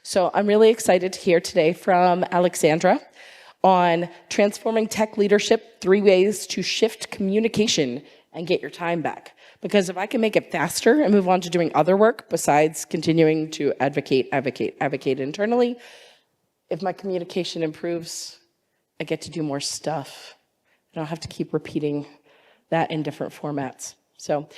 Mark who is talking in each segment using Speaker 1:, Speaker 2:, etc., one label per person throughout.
Speaker 1: So I'm really excited to hear today from Alexandra on transforming tech leadership, 3 ways to shift communication and get your time back. Because if I can make it faster and move on to doing other work besides continuing to advocate internally, if my communication improves, I get to do more stuff. I don't have to keep repeating that in different formats. So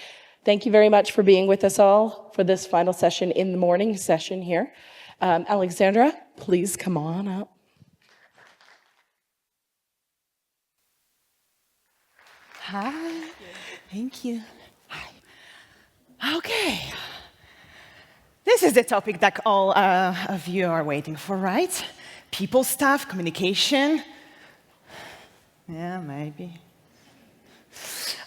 Speaker 1: thank you very much for being with us all for this final session in the morning session here. Alexandra, please come on up.
Speaker 2: Hi. Thank you. Hi. Okay. This is the topic that all of you are waiting for, right? People stuff, communication. Yeah, maybe.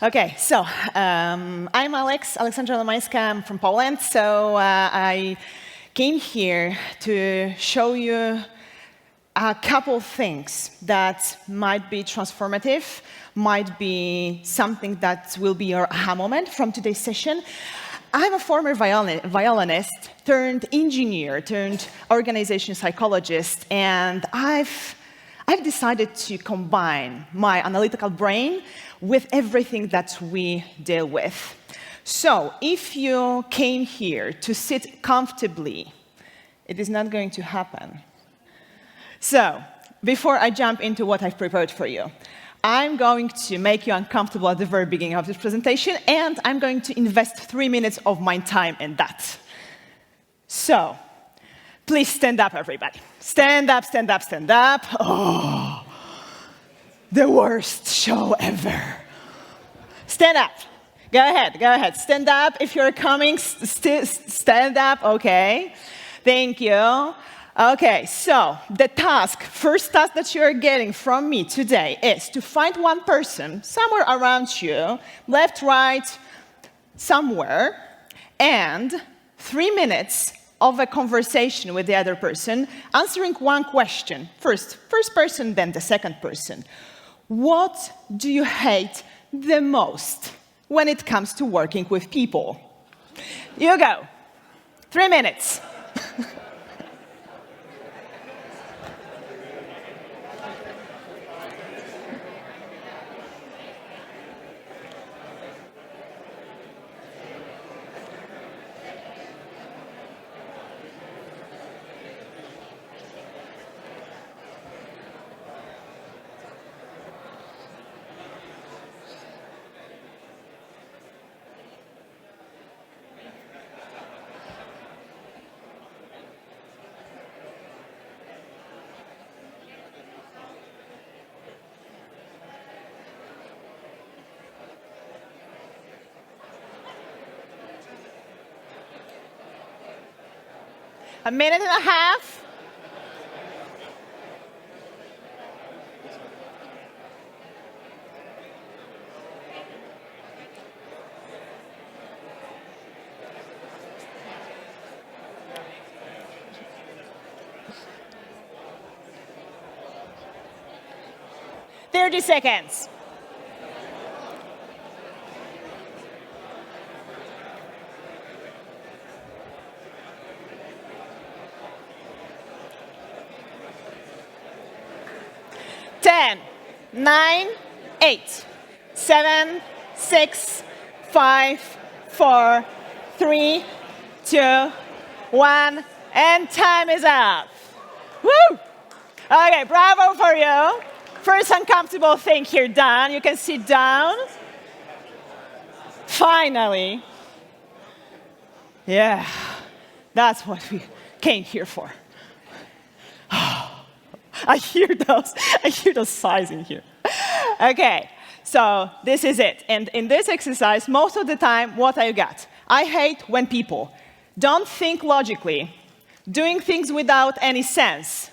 Speaker 2: Okay, so I'm Alexandra Lomańska. I'm from Poland. So I came here to show you a couple things that might be transformative, might be something that will be your aha moment from today's session. I'm a former violinist turned engineer turned organization psychologist, and I've decided to combine my analytical brain with everything that we deal with. So if you came here to sit comfortably, it is not going to happen. So, before I jump into what I've prepared for you, I'm going to make you uncomfortable at the very beginning of this presentation, and I'm going to invest 3 minutes of my time in that. So, please stand up, everybody. Stand up, stand up, stand up. Oh, the worst show ever. Stand up. Go ahead. Stand up. If you're coming, stand up. Okay. Thank you. Okay, so the first task that you're getting from me today is to find one person somewhere around you, left, right, somewhere, and 3 minutes of a conversation with the other person, answering one question. First person, then the second person. What do you hate the most when it comes to working with people? You go. 3 minutes. A minute and a half. Thirty seconds. 10, 9, 8, 7, 6, 5, 4, 3, 2, 1, and time is up. Woo! Okay, bravo for you. First uncomfortable thing here done. You can sit down. Finally. Yeah, that's what we came here for. I hear those sighs in here. Okay, so this is it. And in this exercise, most of the time, what I got? I hate when people don't think logically, doing things without any sense,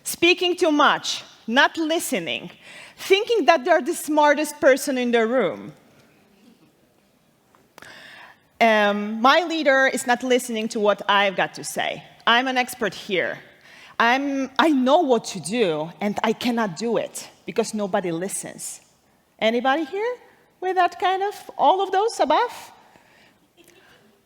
Speaker 2: speaking too much, not listening, thinking that they're the smartest person in the room. My leader is not listening to what I've got to say. I'm an expert here. I know what to do, and I cannot do it because nobody listens. Anybody here with that kind of, all of those above?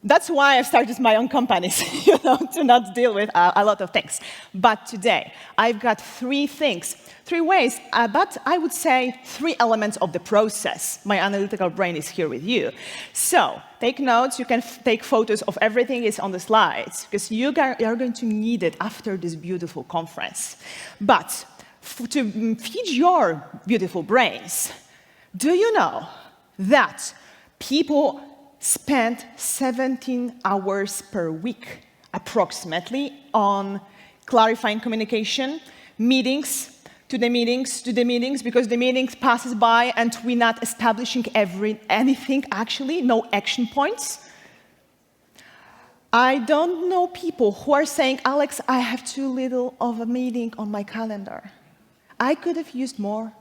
Speaker 2: That's why I started my own companies, to not deal with a lot of things. But today, I've got 3 things, 3 ways, but I would say 3 elements of the process. My analytical brain is here with you. So take notes. You can take photos of everything is on the slides, because you are going to need it after this beautiful conference. But to feed your beautiful brains, do you know that people spend 17 hours per week, approximately, on clarifying communication, meetings, because the meetings passes by and we're not establishing anything, actually, no action points? I don't know people who are saying, Alex, I have too little of a meeting on my calendar. I could have used more.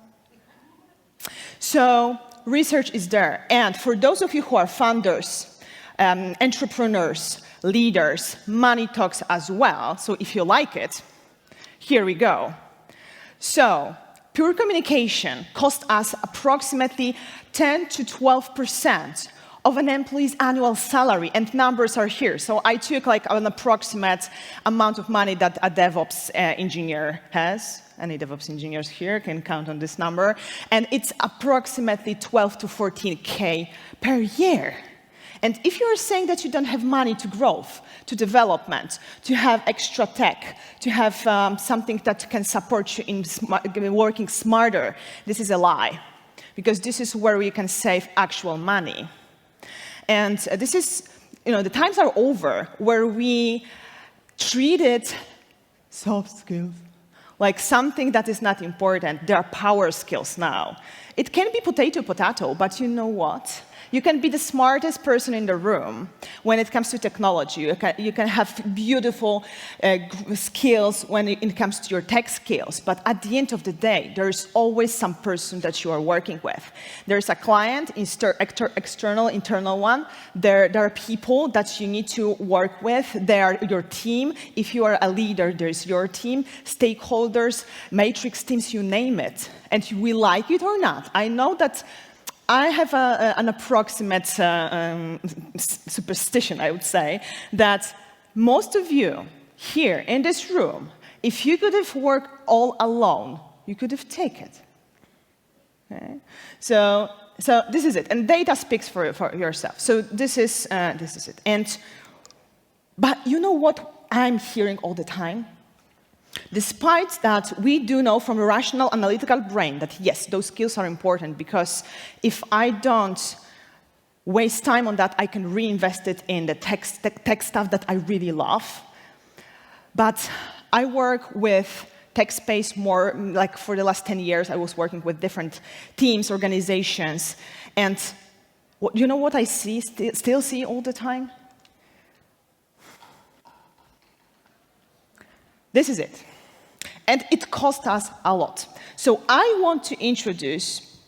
Speaker 2: So research is there. And for those of you who are founders, entrepreneurs, leaders, money talks as well. So if you like it, here we go. So pure communication costs us approximately 10 to 12% of an employee's annual salary, and numbers are here. So I took like an approximate amount of money that a DevOps engineer has. Any DevOps engineers here can count on this number. And it's approximately 12 to 14K per year. And if you're saying that you don't have money to growth, to development, to have extra tech, to have something that can support you in working smarter, this is a lie. Because this is where we can save actual money. And this is, the times are over where we treated soft skills like something that is not important. They are power skills now. It can be potato, but you know what? You can be the smartest person in the room when it comes to technology. You can have beautiful skills when it comes to your tech skills. But at the end of the day, there is always some person that you are working with. There's a client, external, internal one. There are people that you need to work with. They are your team. If you are a leader, there's your team, stakeholders, matrix teams, you name it. And we like it or not. I know that I have an approximate superstition, I would say, that most of you here in this room, if you could have worked all alone, you could have taken it. Okay? So this is it, and data speaks for yourself. So this is it. But you know what I'm hearing all the time? Despite that, we do know from a rational, analytical brain that, yes, those skills are important, because if I don't waste time on that, I can reinvest it in the tech stuff that I really love. But I work with tech space more, like for the last 10 years, I was working with different teams, organizations, and you know what I still see all the time? This is it. And it cost us a lot. So I want to introduce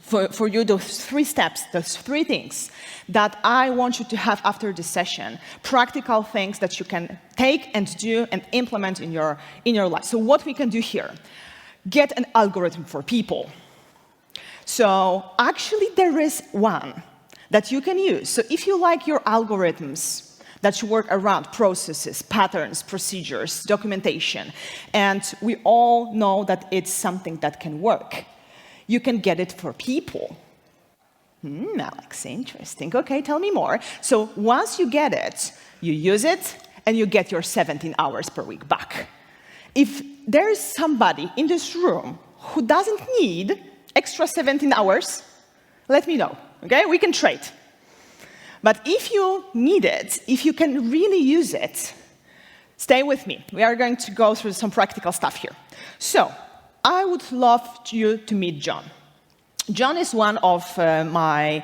Speaker 2: for you those 3 steps, those 3 things that I want you to have after this session, practical things that you can take and do and implement in your life. So what we can do here, get an algorithm for people. So actually there is one that you can use. So if you like your algorithms, that you work around processes, patterns, procedures, documentation. And we all know that it's something that can work. You can get it for people. Alex, interesting. OK, tell me more. So once you get it, you use it, and you get your 17 hours per week back. If there is somebody in this room who doesn't need extra 17 hours, let me know. OK, we can trade. But if you need it, if you can really use it, stay with me. We are going to go through some practical stuff here. So I would love you to meet John. John is one of my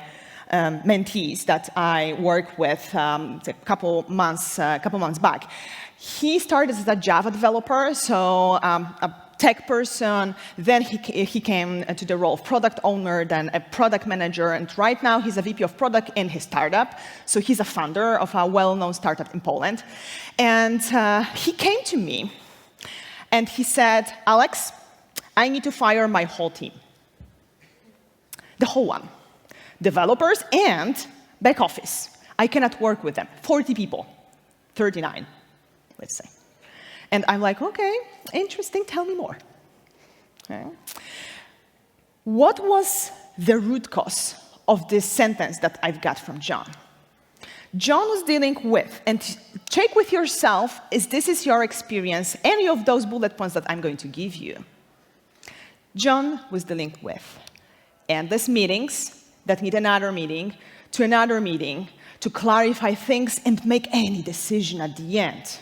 Speaker 2: mentees that I work with a couple months back. He started as a Java developer, so a tech person, then he came to the role of product owner, then a product manager, and right now he's a VP of product in his startup. So he's a founder of a well-known startup in Poland. And he came to me, and he said, Alex, I need to fire my whole team. The whole one. Developers and back office. I cannot work with them. 40 people, 39, let's say. And I'm like, okay, interesting, tell me more. Okay. What was the root cause of this sentence that I've got from John? John was dealing with, and check with yourself, if this is your experience, any of those bullet points that I'm going to give you. John was dealing with endless meetings that need another meeting, to clarify things and make any decision at the end.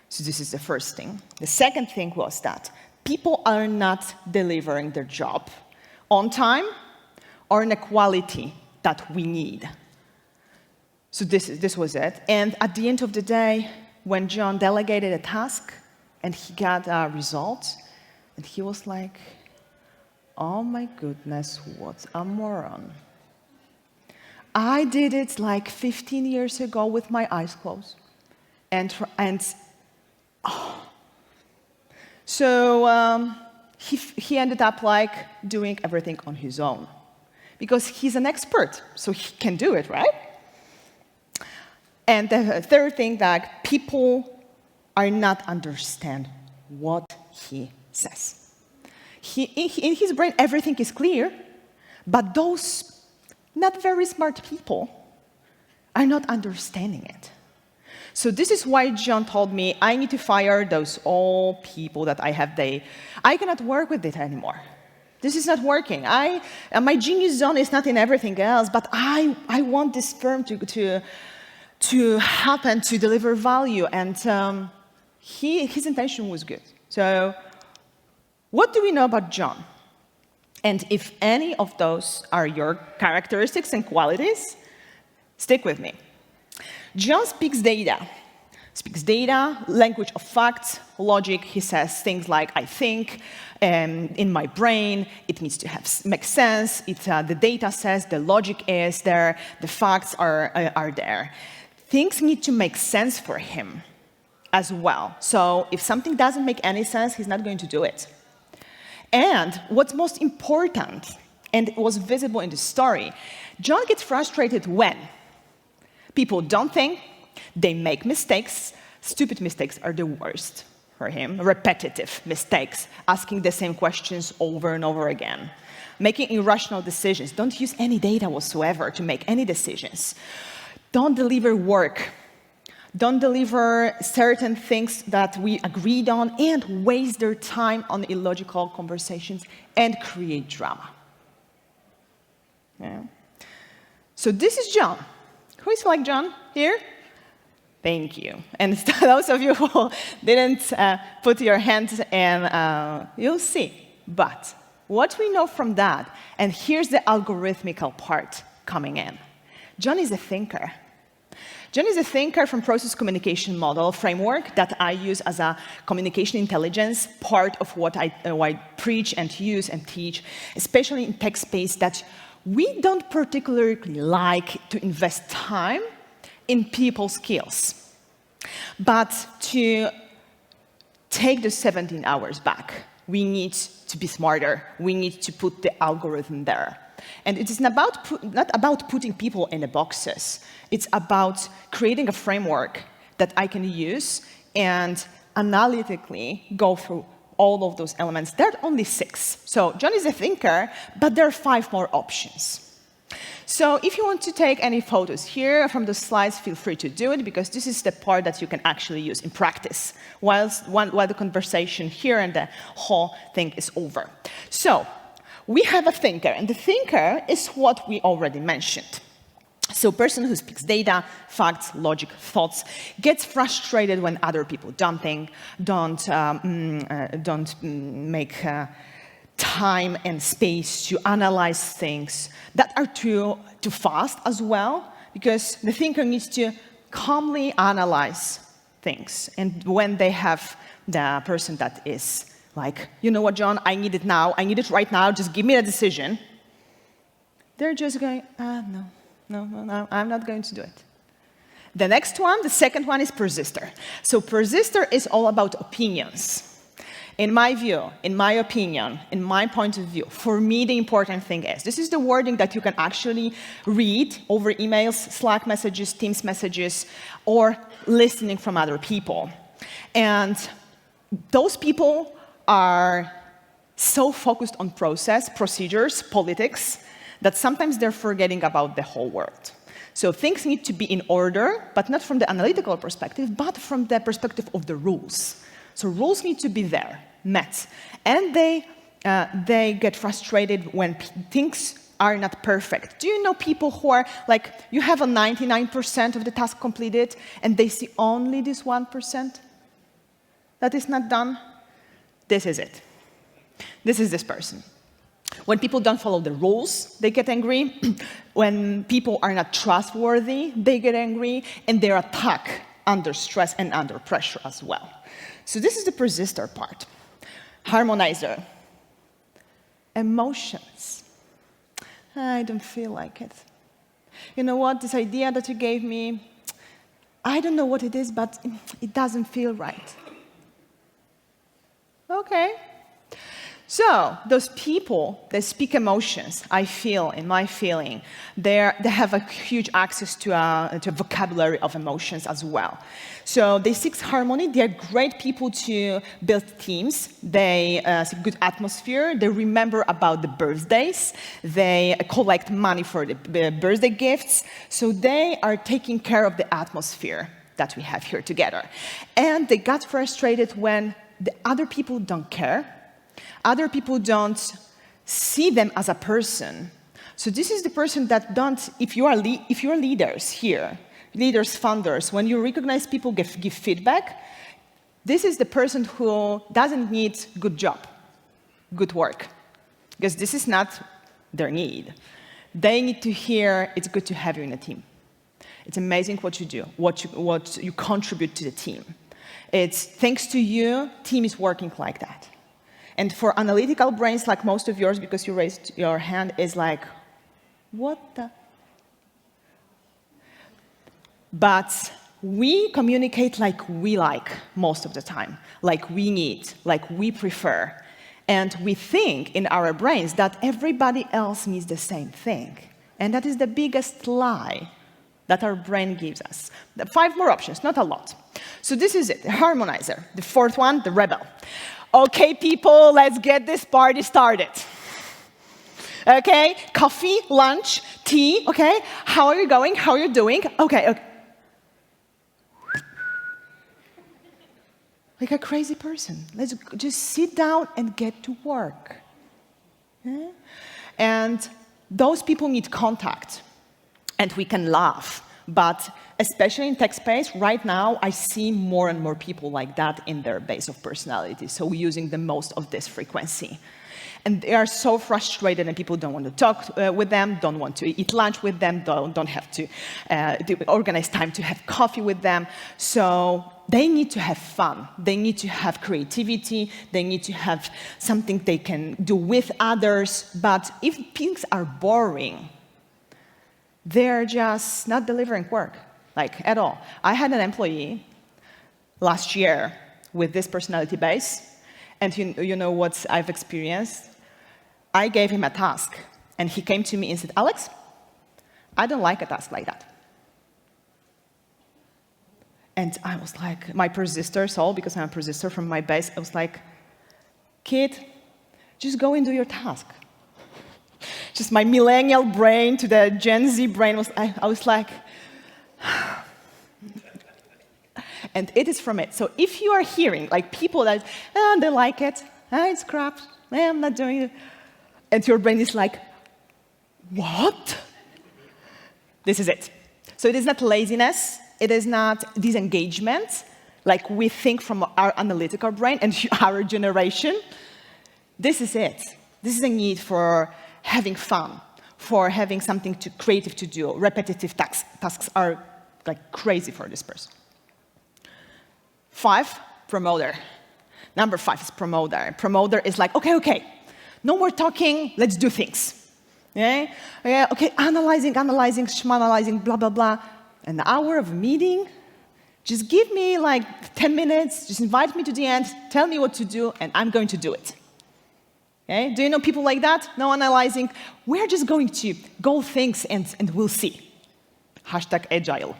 Speaker 2: So this is the first thing. The second thing was that people are not delivering their job on time or in a quality that we need. So this was it. And at the end of the day, when John delegated a task and he got a result, and he was like, oh my goodness, what a moron. I did it like 15 years ago with my eyes closed. So he ended up like doing everything on his own. Because he's an expert, so he can do it, right? And the third thing, that people are not understand what he says. In his brain, everything is clear, but those not very smart people are not understanding it. So this is why John told me, I need to fire those old people that I have. I cannot work with it anymore. This is not working. My genius zone is not in everything else, but I want this firm to happen, to deliver value. And his intention was good. So what do we know about John? And if any of those are your characteristics and qualities, stick with me. John speaks data, language of facts, logic. He says things like, I think, in my brain, it needs to make sense. The data says, the logic is there, the facts are there. Things need to make sense for him as well. So if something doesn't make any sense, he's not going to do it. And what's most important, and it was visible in the story, John gets frustrated when people don't think, they make mistakes. Stupid mistakes are the worst for him. Repetitive mistakes, asking the same questions over and over again. Making irrational decisions. Don't use any data whatsoever to make any decisions. Don't deliver work. Don't deliver certain things that we agreed on and waste their time on illogical conversations and create drama. Yeah. So this is John. Who is like John here? Thank you. And those of you who didn't put your hands in, you'll see. But what we know from that, and here's the algorithmical part coming in. John is a thinker. John is a thinker from process communication model framework that I use as a communication intelligence, part of what I preach and use and teach, especially in tech space, that we don't particularly like to invest time in people's skills, but to take the 17 hours back, we need to be smarter. We need to put the algorithm there. And it is not about putting people in the boxes. It's about creating a framework that I can use and analytically go through all of those elements. There are only 6. So John is a thinker, but there are 5 more options. So if you want to take any photos here from the slides, feel free to do it, because this is the part that you can actually use in practice while the conversation here and the whole thing is over. So we have a thinker, and the thinker is what we already mentioned. So a person who speaks data, facts, logic, thoughts, gets frustrated when other people don't make time and space to analyze things that are too fast as well, because the thinker needs to calmly analyze things. And when they have the person that is like, you know what, John, I need it now, I need it right now, just give me a decision, they're just going, no, I'm not going to do it. The next one, the second one, is persister. So persister is all about opinions. In my view, in my opinion, in my point of view, for me the important thing is, this is the wording that you can actually read over emails, Slack messages, Teams messages, or listening from other people. And those people are so focused on process, procedures, politics, that sometimes they're forgetting about the whole world. So things need to be in order, but not from the analytical perspective, but from the perspective of the rules. So rules need to be there, met. And they get frustrated when things are not perfect. Do you know people who are like, you have a 99% of the task completed, and they see only this 1% that is not done? This is it. This is this person. When people don't follow the rules, they get angry. When people are not trustworthy, they get angry, and they attack under stress and under pressure as well. So this is the persistor part. Harmonizer. Emotions. I don't feel like it. You know what? This idea that you gave me, I don't know what it is, but it doesn't feel right. Okay. So those people that speak emotions, I feel, in my feeling, they have a huge access to a vocabulary of emotions as well. So they seek harmony. They are great people to build teams. They seek good atmosphere. They remember about the birthdays. They collect money for the birthday gifts. So they are taking care of the atmosphere that we have here together. And they got frustrated when the other people don't care. Other people don't see them as a person. So this is the person that don't, if you are leaders here, leaders, founders, when you recognize people, give feedback, this is the person who doesn't need good job, good work, because this is not their need. They need to hear, it's good to have you in a team. It's amazing what you do, what you contribute to the team. It's thanks to you, team is working like that. And for analytical brains like most of yours, because you raised your hand, is like, what the? But we communicate like we like most of the time, like we need, like we prefer. And we think in our brains that everybody else needs the same thing. And that is the biggest lie that our brain gives us. 5 more options, not a lot. So this is it, the harmonizer. The 4th one, the rebel. Okay, people, let's get this party started. Okay, coffee, lunch, tea, okay? How are you going? How are you doing? Okay. Like a crazy person. Let's just sit down and get to work. Okay? And those people need contact. And we can laugh. But especially in tech space, right now, I see more and more people like that in their base of personality, so we're using the most of this frequency. And they are so frustrated, and people don't want to talk with them, don't want to eat lunch with them, don't have to organize time to have coffee with them. So they need to have fun. They need to have creativity. They need to have something they can do with others. But if things are boring, they're just not delivering work, like at all. I had an employee last year with this personality base, and you know what I've experienced? I gave him a task, and he came to me and said, Alex, I don't like a task like that. And I was like, my persistor soul, because I'm a persistor from my base, I was like, kid, just go and do your task. Just my millennial brain to the Gen Z brain, I was like, and it is from it. So if you are hearing like people that, they like it, it's crap, I'm not doing it, and your brain is like, what? This is it. So it is not laziness, it is not disengagement, like we think from our analytical brain and our generation. This is it. This is a need for having fun, for having something creative to do. Repetitive tasks are like crazy for this person. 5, promoter. Number 5 is promoter. Promoter is like, okay, no more talking, let's do things. Yeah, okay, analyzing, schmanalyzing, blah, blah, blah. An hour of meeting, Just give me like 10 minutes, just invite me to the end, tell me what to do, and I'm going to do it. Okay? Do you know people like that? No analyzing. We're just going to go things and we'll see. #agile.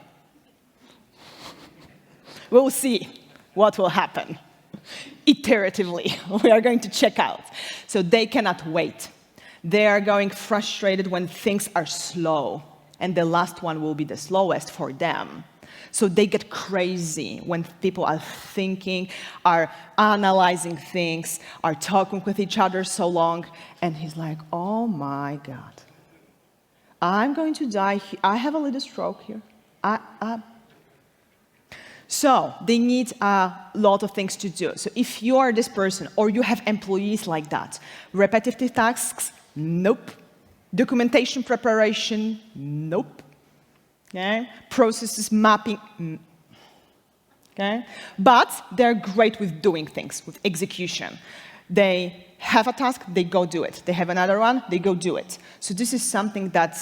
Speaker 2: We'll see what will happen. Iteratively, we are going to check out. So they cannot wait. They are going frustrated when things are slow. And the last one will be the slowest for them. So they get crazy when people are thinking, are analyzing things, are talking with each other so long. And he's like, oh my God, I'm going to die. I have a little stroke here. So they need a lot of things to do. So if you are this person or you have employees like that, repetitive tasks, nope. Documentation preparation, nope. Okay? Processes mapping, okay? But they're great with doing things, with execution. They have a task, they go do it. They have another one, they go do it. So this is something that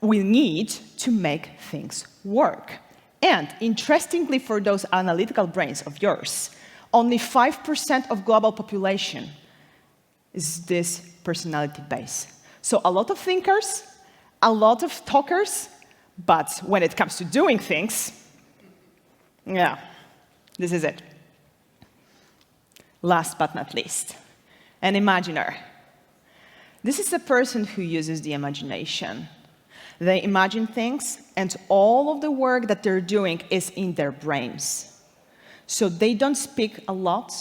Speaker 2: we need to make things work. And interestingly, for those analytical brains of yours, only 5% of global population is this personality base. So a lot of thinkers, a lot of talkers, but when it comes to doing things, yeah, this is it. Last but not least, an imaginer. This is a person who uses the imagination. They imagine things, and all of the work that they're doing is in their brains. So they don't speak a lot.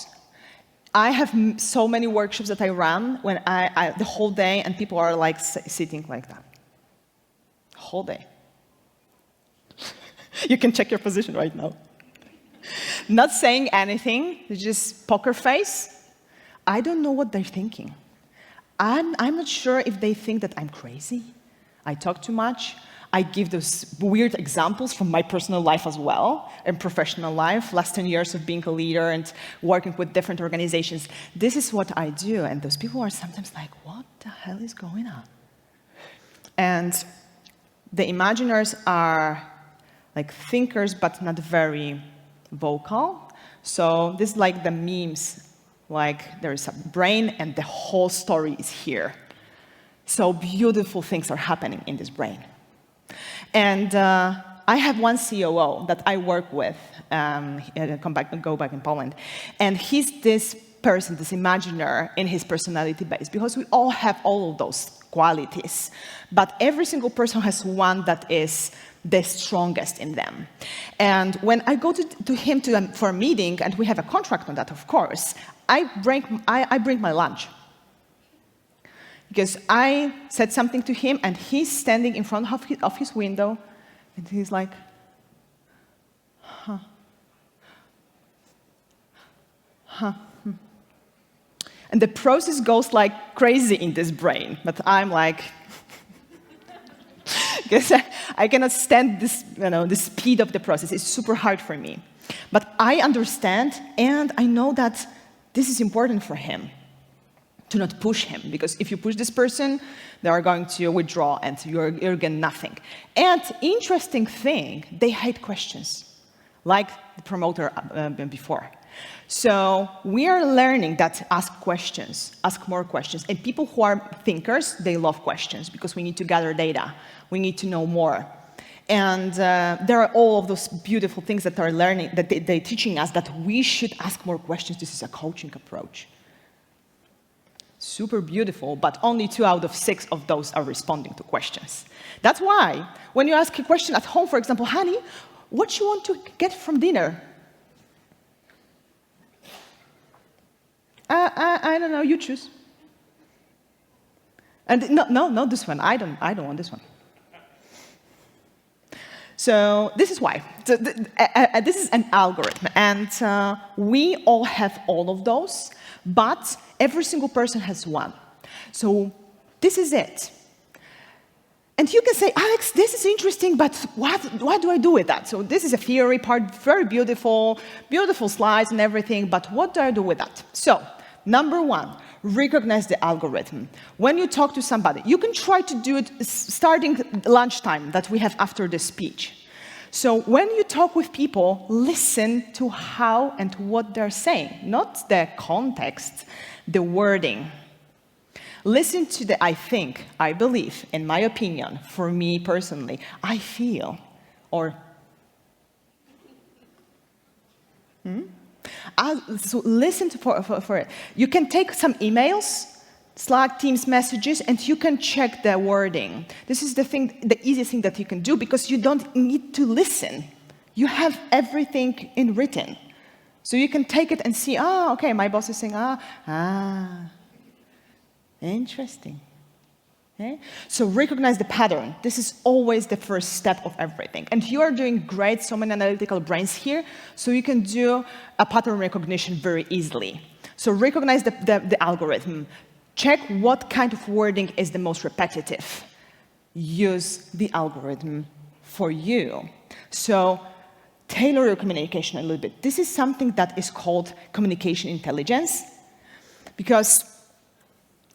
Speaker 2: I have so many workshops that I run when the whole day, and people are like sitting like that. Whole day. You can check your position right now. Not saying anything, just poker face. I don't know what they're thinking. I'm not sure if they think that I'm crazy. I talk too much. I give those weird examples from my personal life as well, and professional life, last 10 years of being a leader and working with different organizations. This is what I do, and those people are sometimes like, what the hell is going on? And the imaginers are like thinkers, but not very vocal. So this is like the memes, like there's a brain and the whole story is here. So beautiful things are happening in this brain. And I have one COO that I work with, go back in Poland, and he's this person, this imaginer in his personality base, because we all have all of those qualities, but every single person has one that is the strongest in them. And when I go to him for a meeting, and we have a contract on that, of course, I bring my lunch. Because I said something to him, and he's standing in front of his window, and he's like, huh. And the process goes like crazy in this brain, but I'm like, because I cannot stand this, the speed of the process. It's super hard for me. But I understand, and I know that this is important for him. To not push him, because if you push this person, they are going to withdraw and you're getting nothing. And interesting thing, they hate questions, like the promoter before. So we are learning that ask questions, ask more questions. And people who are thinkers, they love questions because we need to gather data. We need to know more. And there are all of those beautiful things that are learning, that they're teaching us that we should ask more questions. This is a coaching approach. Super beautiful, but only 2 out of 6 of those are responding to questions. That's why, when you ask a question at home, for example, honey, what you want to get from dinner? I don't know, you choose. And no, not this one. I don't want this one. So this is why. So this is an algorithm, and we all have all of those, but every single person has one. So this is it. And you can say, Alex, this is interesting, but what do I do with that? So this is a theory part, very beautiful, beautiful slides and everything, but what do I do with that? So, number 1, recognize the algorithm. When you talk to somebody, you can try to do it starting lunchtime that we have after the speech. So when you talk with people, listen to how and what they're saying, not the context, the wording. Listen to the I think, I believe, in my opinion, for me personally, I feel, or so listen for it. You can take some emails, Slack, Teams messages, and you can check the wording. This is the easiest thing that you can do because you don't need to listen. You have everything in written. So you can take it and see, okay, my boss is saying, interesting. Okay? So recognize the pattern. This is always the first step of everything. And you are doing great, so many analytical brains here, so you can do a pattern recognition very easily. So recognize the algorithm. Check what kind of wording is the most repetitive. Use the algorithm for you. So tailor your communication a little bit. This is something that is called communication intelligence, because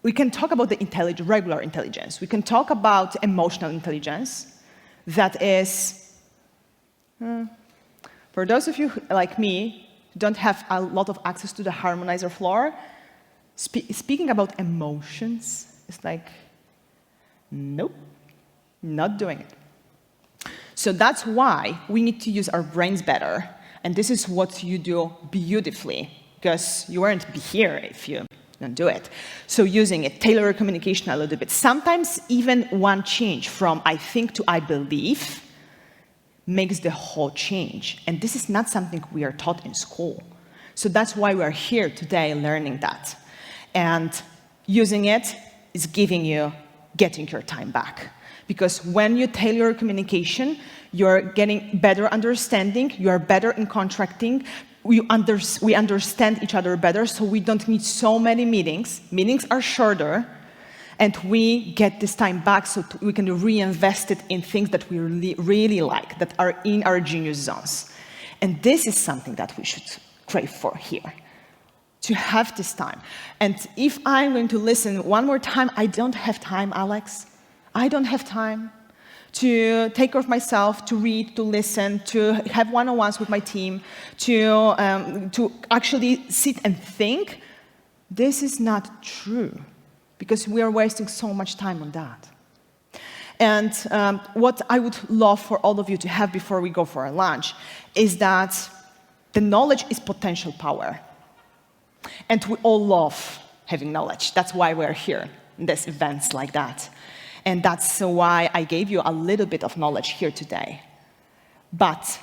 Speaker 2: we can talk about the regular intelligence. We can talk about emotional intelligence. That is, for those of you like me, who don't have a lot of access to the harmonizer floor, speaking about emotions is like, nope, not doing it. So that's why we need to use our brains better. And this is what you do beautifully, because you won't be here if you don't do it. So using it, tailor your communication a little bit. Sometimes even one change from I think to I believe makes the whole change. And this is not something we are taught in school. So that's why we are here today learning that. And using it is getting your time back. Because when you tailor your communication, you're getting better understanding, you are better in contracting, we understand each other better, so we don't need so many meetings. Meetings are shorter, and we get this time back so we can reinvest it in things that we really like, that are in our genius zones. And this is something that we should crave for here, to have this time. And if I'm going to listen one more time, I don't have time, Alex. I don't have time to take care of myself, to read, to listen, to have one-on-ones with my team, to actually sit and think. This is not true, because we are wasting so much time on that. And what I would love for all of you to have before we go for our lunch is that the knowledge is potential power. And we all love having knowledge. That's why we're here in these events like that. And that's why I gave you a little bit of knowledge here today. But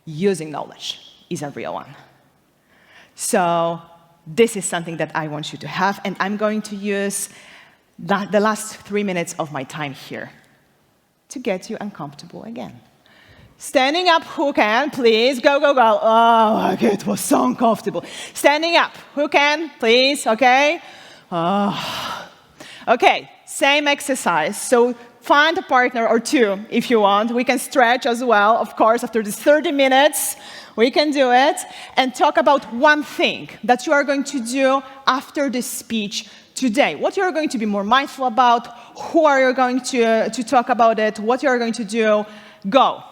Speaker 2: using knowledge is a real one. So this is something that I want you to have, and I'm going to use the last 3 minutes of my time here to get you uncomfortable again. Standing up, who can, please? Go, go, go. Oh, okay, it was so uncomfortable. Standing up, who can, please? Okay. Okay, same exercise. So find a partner or two if you want. We can stretch as well, of course, after this 30 minutes. We can do it. And talk about one thing that you are going to do after this speech today. What you are going to be more mindful about, who are you going to talk about it, what you are going to do. Go.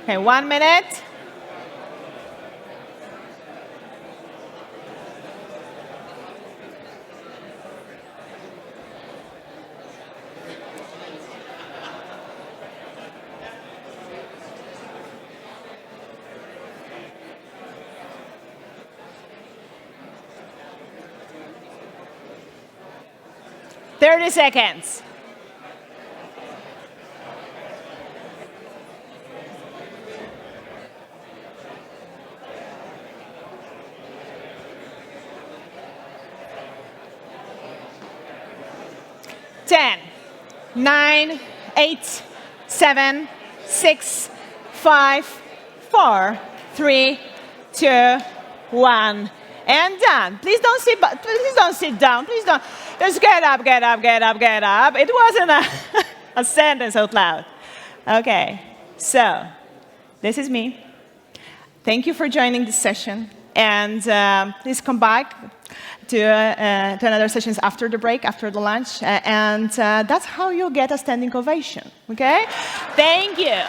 Speaker 2: Okay, 1 minute. 30 seconds. Ten, 9, 8, 7, 6, 5, 4, 3, 2, 1, and done. Please don't sit. Please don't sit down. Please don't. Just get up, get up, get up, get up. It wasn't a sentence out loud. Okay. So this is me. Thank you for joining this session, and please come back to another sessions after the break, after the lunch, and that's how you'll get a standing ovation. Okay? Thank you.